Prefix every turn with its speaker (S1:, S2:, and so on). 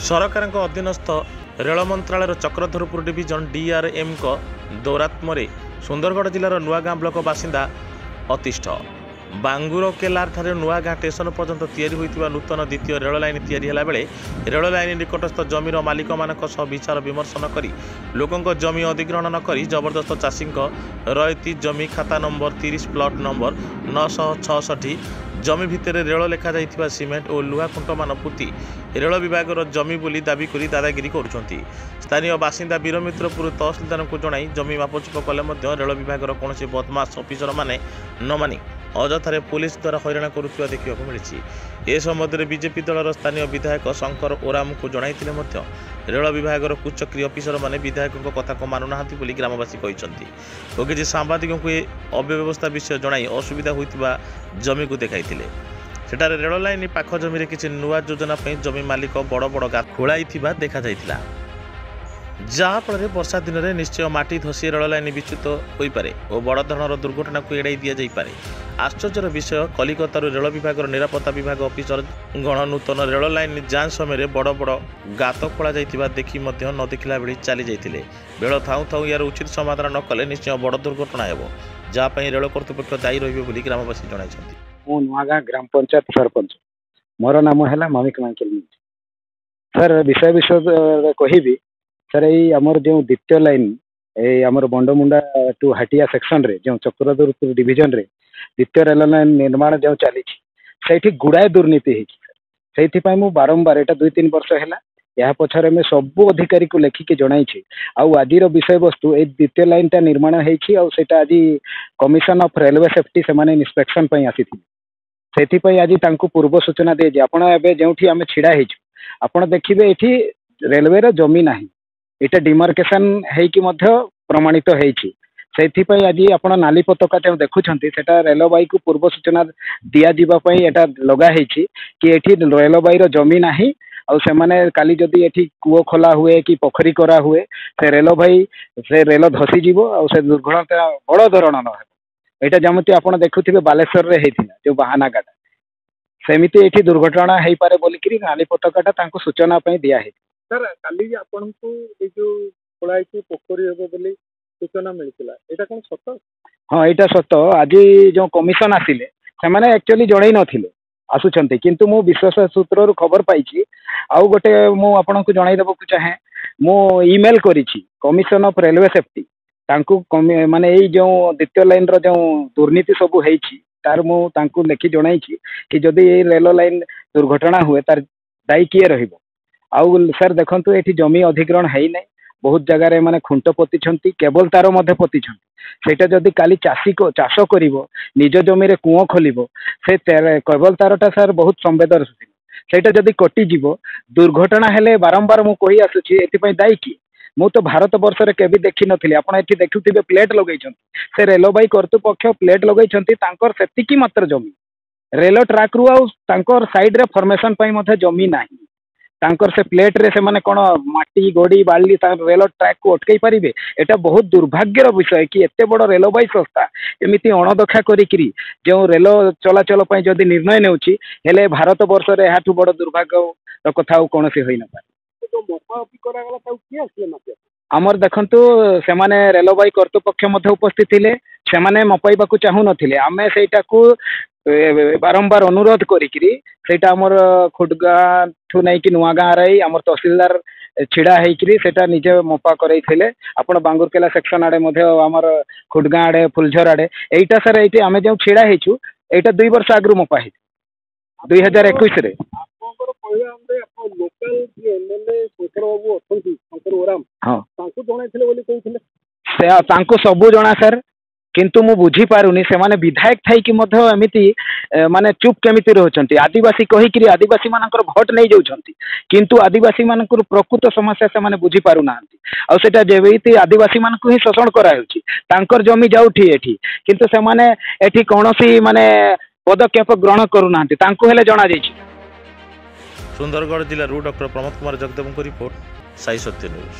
S1: ସରକାରଙ୍କ ଅଧୀନସ୍ଥ ରେଳ ମନ୍ତ୍ରାଳୟର ଚକ୍ରଧରପୁର ଡିଭିଜନ DRM ଦୌରାତ୍ମ୍ୟରେ ସୁନ୍ଦରଗଡ଼ ଜିଲ୍ଲାର ନୂଆଗାଁ ବ୍ଲକ ବାସିନ୍ଦା ଅତିଷ୍ଠ ବାଙ୍ଗୁରକେଲାଠାରେ ନୂଆଗାଁ ଷ୍ଟେସନ ପର୍ଯ୍ୟନ୍ତ ତିଆରି ହୋଇଥିବା ନୂତନ ଦ୍ୱିତୀୟ ରେଳ ଲାଇନ୍ ତିଆରି ହେଲା ବେଳେ ରେଳ ଲାଇନ୍ ନିକଟସ୍ଥ ଜମିର ମାଲିକମାନଙ୍କ ସହ ବିଚାର ବିମର୍ଶ ନ କରି ଲୋକଙ୍କ ଜମି ଅଧିଗ୍ରହଣ ନ କରି ଜବରଦସ୍ତ ଚାଷୀଙ୍କ ରୟତି ଜମି ଖାତା ନମ୍ବର 30 ପ୍ଲଟ ନମ୍ବର 966 ଜମି ଭିତରେ ରେଳ ଲେଖାଯାଇଥିବା ସିମେଣ୍ଟ ଓ ଲୁହା ଖୁଣ୍ଟମାନ ପୋତି ରେଳ ବିଭାଗର ଜମି ବୋଲି ଦାବି କରି ଦାଦାଗିରି କରୁଛନ୍ତି। ସ୍ଥାନୀୟ ବାସିନ୍ଦା ବୀରମିତ୍ରପୁର ତହସିଲଦାରଙ୍କୁ ଜଣାଇ ଜମି ମାପଚୁପ କଲେ ମଧ୍ୟ ରେଳ ବିଭାଗର କୌଣସି ବଦମାସ ଅଫିସରମାନେ ନ ମାନି ଅଯଥାରେ ପୁଲିସ ଦ୍ୱାରା ହଇରାଣ କରୁଥିବା ଦେଖିବାକୁ ମିଳିଛି। ଏ ସମ୍ବନ୍ଧରେ ବିଜେପି ଦଳର ସ୍ଥାନୀୟ ବିଧାୟକ ଶଙ୍କର ଓରାମଙ୍କୁ ଜଣାଇଥିଲେ ମଧ୍ୟ ରେଳ ବିଭାଗର କୁଚକ୍ରୀ ଅଫିସରମାନେ ବିଧାୟକଙ୍କ କଥାକୁ ମାନୁନାହାନ୍ତି ବୋଲି ଗ୍ରାମବାସୀ କହିଛନ୍ତି ଓ କିଛି ସାମ୍ବାଦିକଙ୍କୁ ଏ ଅବ୍ୟବସ୍ଥା ବିଷୟ ଜଣାଇ ଅସୁବିଧା ହୋଇଥିବା ଜମିକୁ ଦେଖାଇଥିଲେ। ସେଠାରେ ରେଳ ଲାଇନ୍ ପାଖ ଜମିରେ କିଛି ନୂଆ ଯୋଜନା ପାଇଁ ଜମି ମାଲିକ ବଡ଼ ବଡ଼ ଗାତ ଖୋଳାଇଥିବା ଦେଖାଯାଇଥିଲା, ଯାହାଫଳରେ ବର୍ଷା ଦିନରେ ନିଶ୍ଚୟ ମାଟି ଧସି ରେଳ ଲାଇନ୍ ବିଚ୍ୟୁତ ହୋଇପାରେ ଓ ବଡ଼ ଧରଣର ଦୁର୍ଘଟଣାକୁ ଏଡ଼ାଇ ଦିଆଯାଇପାରେ। ଆଶ୍ଚର୍ଯ୍ୟର ବିଷୟ, କଲିକତାରୁ ରେଳ ବିଭାଗର ନିରାପତ୍ତା ବିଭାଗ ଅଫିସର ଗଣ ନୂତନ ରେଳ ଲାଇନ୍ ଯାଞ୍ଚ ସମୟରେ ବଡ଼ ବଡ଼ ଗାତ ଖୋଳାଯାଇଥିବା ଦେଖି ମଧ୍ୟ ନ ଦେଖିଲା ଭଳି ଚାଲି ଯାଇଥିଲେ। ବେଳ ଥାଉଁ ଥାଉଁ ଏହାର ଉଚିତ ସମାଧାନ ନ କଲେ ନିଶ୍ଚୟ ବଡ଼ ଦୁର୍ଘଟଣା ହେବ, ଯାହା ପାଇଁ ରେଳ କର୍ତ୍ତୃପକ୍ଷ ଦାୟୀ ରହିବେ ବୋଲି ଗ୍ରାମବାସୀ ଜଣାଇଛନ୍ତି।
S2: ମୁଁ ନୂଆଗାଁ ଗ୍ରାମ ପଞ୍ଚାୟତ ସରପଞ୍ଚ, ମୋର ନାମ ହେଲା ମାମିକ ମାଇକେଲ। ସାର୍ ବିଷୟରେ କହିବି ସାର୍, ଏଇ ଆମର ଯେଉଁ ଦ୍ୱିତୀୟ ଲାଇନ୍ ଏଇ ଆମର ବଣ୍ଡମୁଣ୍ଡା ଟୁ ହାଟିଆ ସେକ୍ସନରେ ଯେଉଁ ଚକ୍ରଧରପୁର ଡିଭିଜନରେ ଦ୍ୱିତୀୟ ରେଳ ଲାଇନ୍ ନିର୍ମାଣ ଯେଉଁ ଚାଲିଛି, ସେଇଠି ଗୁଡ଼ାଏ ଦୁର୍ନୀତି ହେଇଛି। ସେଇଥିପାଇଁ ମୁଁ ବାରମ୍ବାର, ଏଇଟା 2-3 ବର୍ଷ ହେଲା, ଏହା ପଛରେ ଆମେ ସବୁ ଅଧିକାରୀକୁ ଲେଖିକି ଜଣାଇଛି। ଆଉ ଆଜିର ବିଷୟବସ୍ତୁ, ଏଇ ଦ୍ୱିତୀୟ ଲାଇନ୍ଟା ନିର୍ମାଣ ହେଇଛି ଆଉ ସେଇଟା ଆଜି କମିଶନ ଅଫ୍ ରେଲୱେ ସେଫ୍ଟି ସେମାନେ ଇନ୍ସପେକ୍ସନ ପାଇଁ ଆସିଥିଲେ। ସେଥିପାଇଁ ଆଜି ତାଙ୍କୁ ପୂର୍ବ ସୂଚନା ଦିଆଯାଇଛି। ଆପଣ ଏବେ ଯେଉଁଠି ଆମେ ଛିଡ଼ା ହେଇଛୁ, ଆପଣ ଦେଖିବେ ଏଠି ରେଲୱେର ଜମି ନାହିଁ, ଏଇଟା ଡିମାର୍କେସନ ହେଇକି ମଧ୍ୟ ପ୍ରମାଣିତ ହେଇଛି। ସେଇଥିପାଇଁ ଆଜି ଆପଣ ନାଲି ପତାକା ଯେଉଁ ଦେଖୁଛନ୍ତି, ସେଟା ରେଳବାଇକୁ ପୂର୍ବ ସୂଚନା ଦିଆଯିବା ପାଇଁ ଏଟା ଲଗା ହେଇଛି କି ଏଠି ରେଳବାଇର ଜମି ନାହିଁ ଆଉ ସେମାନେ କାଲି ଯଦି ଏଠି କୂଅ ଖୋଲା ହୁଏ କି ପୋଖରୀ କରା ହୁଏ, ସେ ରେଳ ଧସିଯିବ ଆଉ ସେ ଦୁର୍ଘଟଣା ବଡ଼ ଧରଣର ହେବ। ଏଇଟା ଯେମିତି ଆପଣ ଦେଖୁଥିବେ ବାଲେଶ୍ୱରରେ ହେଇଥିଲା ଯେଉଁ ବାହାନାଗାଟା, ସେମିତି ଏଠି ଦୁର୍ଘଟଣା ହେଇପାରେ ବୋଲିକିରି ନାଲି ପତାକାଟା ତାଙ୍କୁ ସୂଚନା ପାଇଁ ଦିଆହେଇଛି।
S3: ସାର୍, କାଲି ଆପଣଙ୍କୁ ଏଇ ଯୋଉ ଖୋଳା ହେଇକି ପୋଖରୀ ହେବ ବୋଲି ସୂଚନା ମିଳିଥିଲା, ଏଇଟା କ'ଣ ସତ?
S2: ହଁ, ଏଇଟା ସତ। ଆଜି ଯେଉଁ କମିଶନ ଆସିଲେ ସେମାନେ ଆକ୍ଚୁଆଲି ଜଣେଇ ନଥିଲେ ଆସୁଛନ୍ତି, କିନ୍ତୁ ମୁଁ ବିଶ୍ୱାସ ସୂତ୍ରରୁ ଖବର ପାଇଛି। ଆଉ ଗୋଟେ ମୁଁ ଆପଣଙ୍କୁ ଜଣାଇ ଦେବାକୁ ଚାହେଁ, ମୁଁ ଇମେଲ୍ କରିଛି କମିଶନ ଅଫ୍ ରେଲୱେ ସେଫ୍ଟି, ତାଙ୍କୁ ମାନେ ଏଇ ଯେଉଁ ଦ୍ୱିତୀୟ ଲାଇନ୍ର ଯେଉଁ ଦୁର୍ନୀତି ସବୁ ହେଇଛି ତାର ମୁଁ ତାଙ୍କୁ ଲେଖି ଜଣାଇଛି କି ଯଦି ଏଇ ରେଳ ଲାଇନ୍ ଦୁର୍ଘଟଣା ହୁଏ ତାର ଦାୟୀ କିଏ ରହିବ। ଆଉ ସାର୍ ଦେଖନ୍ତୁ, ଏଠି ଜମି ଅଧିଗ୍ରହଣ ହେଇନାହିଁ, ବହୁତ ଜାଗାରେ ମାନେ ଖୁଣ୍ଟ ପୋତିଛନ୍ତି, କେବଲ ତାର ମଧ୍ୟ ପୋତିଛନ୍ତି। ସେଇଟା ଯଦି କାଲି ଚାଷ କରିବ, ନିଜ ଜମିରେ କୂଅ ଖୋଲିବ, ସେ କେବଲ ତାରଟା ସାର୍ ବହୁତ ସମ୍ବେଦନଶୀଳ, ସେଇଟା ଯଦି କଟିଯିବ, ଦୁର୍ଘଟଣା ହେଲେ ବାରମ୍ବାର ମୁଁ କହି ଆସୁଛି, ଏଥିପାଇଁ ଦାୟୀ କିଏ? ମୁଁ ତ ଭାରତ ବର୍ଷରେ କେବେ ଦେଖିନଥିଲି। ଆପଣ ଏଠି ଦେଖୁଥିବେ ପ୍ଲେଟ୍ ଲଗେଇଛନ୍ତି, ସେ ରେଳବାଇ କର୍ତ୍ତୃପକ୍ଷ ପ୍ଲେଟ୍ ଲଗେଇଛନ୍ତି, ତାଙ୍କର ସେତିକି ମାତ୍ର ଜମି ରେଳ ଟ୍ରାକ୍ରୁ ଆଉ ତାଙ୍କର ସାଇଡ୍ରେ ଫର୍ମେସନ୍ ପାଇଁ ମଧ୍ୟ ଜମି ନାହିଁ। ତାଙ୍କର ସେ ପ୍ଲେଟ୍ରେ ସେମାନେ କ'ଣ ମାଟି ଗୋଡ଼ି ବାଲି ତାଙ୍କ ରେଳ ଟ୍ରାକ୍କୁ ଅଟକେଇ ପାରିବେ? ଏଇଟା ବହୁତ ଦୁର୍ଭାଗ୍ୟର ବିଷୟ କି ଏତେ ବଡ଼ ରେଳବାଇ ସଂସ୍ଥା ଏମିତି ଅଣଦେଖା କରିକିରି ଯେଉଁ ରେଳ ଚଳାଚଳ ପାଇଁ ଯଦି ନିର୍ଣ୍ଣୟ ନେଉଛି, ହେଲେ ଭାରତ ବର୍ଷରେ ଏହାଠୁ ବଡ଼ ଦୁର୍ଭାଗ୍ୟର କଥା ଆଉ କୌଣସି ହୋଇନପାରେ।
S3: କରାଗଲା, ତାକୁ କିଏ ଆସିଲେ ମାପିବା?
S2: ଆମର ଦେଖନ୍ତୁ, ସେମାନେ ରେଳବାଇ କର୍ତ୍ତୃପକ୍ଷ ମଧ୍ୟ ଉପସ୍ଥିତ ଥିଲେ, ସେମାନେ ମପାଇବାକୁ ଚାହୁଁନଥିଲେ। ଆମେ ସେଇଟାକୁ ବାରମ୍ବାର ଅନୁରୋଧ କରିକିରି ସେଇଟା ଆମର ଖୁଟଗାଁଠୁ ନେଇକି ନୂଆଗାଁ ରାଇ ଆମର ତହସିଲଦାର ଛିଡ଼ା ହେଇକିରି ସେଇଟା ନିଜେ ମପା କରାଇଥିଲେ। ଆପଣ ବାଙ୍ଗୁରକେଲା ସେକ୍ସନ ଆଡ଼େ ମଧ୍ୟ ଆମର ଖୁଟଗାଁ ଆଡ଼େ ଫୁଲଝର ଆଡ଼େ, ଏଇଟା ସାର୍ ଏଇଠି ଆମେ ଯେଉଁ ଛିଡ଼ା ହେଇଛୁ, ଏଇଟା 2 ବର୍ଷ ଆଗରୁ ମପା ହେଇଛି, 2021ରେ।
S3: ଆପଣଙ୍କର କହିବା ଅନୁଯାୟୀ ଆପଣ ଲୋକାଲ ଯିଏ MLA ଶଙ୍କର ବାବୁ ଅଛନ୍ତି, ଶଙ୍କର ଓରାମ,
S2: ହଁ,
S3: ତାଙ୍କୁ ଜଣାଇଥିଲେ ବୋଲି କହୁଥିଲେ।
S2: ସେ ତାଙ୍କୁ ସବୁ ଜଣା ସାର୍, କିନ୍ତୁ ମୁଁ ବୁଝିପାରୁନି ସେମାନେ ବିଧାୟକ ଥାଇକି ମଧ୍ୟ ଏମିତି ମାନେ ଚୁପ୍ କେମିତି ରହୁଛନ୍ତି। ଆଦିବାସୀ କହିକିରି ଆଦିବାସୀମାନଙ୍କର ଭୋଟ ନେଇଯାଉଛନ୍ତି, କିନ୍ତୁ ଆଦିବାସୀମାନଙ୍କର ପ୍ରକୃତ ସମସ୍ୟା ସେମାନେ ବୁଝିପାରୁନାହାନ୍ତି। ଆଉ ସେଟା ଯେମିତି ଆଦିବାସୀମାନଙ୍କୁ ହିଁ ଶୋଷଣ କରାଯାଉଛି, ତାଙ୍କର ଜମି ଯାଉଠି ଏଠି, କିନ୍ତୁ ସେମାନେ ଏଠି କୌଣସି ମାନେ ପଦକ୍ଷେପ ଗ୍ରହଣ କରୁନାହାନ୍ତି, ତାଙ୍କୁ ହେଲେ ଜଣାଯାଇଛି।
S1: ସୁନ୍ଦରଗଡ଼ ଜିଲ୍ଲାରୁ ଡକ୍ଟର ପ୍ରମୋଦ କୁମାର ଜଗଦେବଙ୍କ ରିପୋର୍ଟ, ସାଇ ସତ୍ୟ ନ୍ୟୁଜ୍।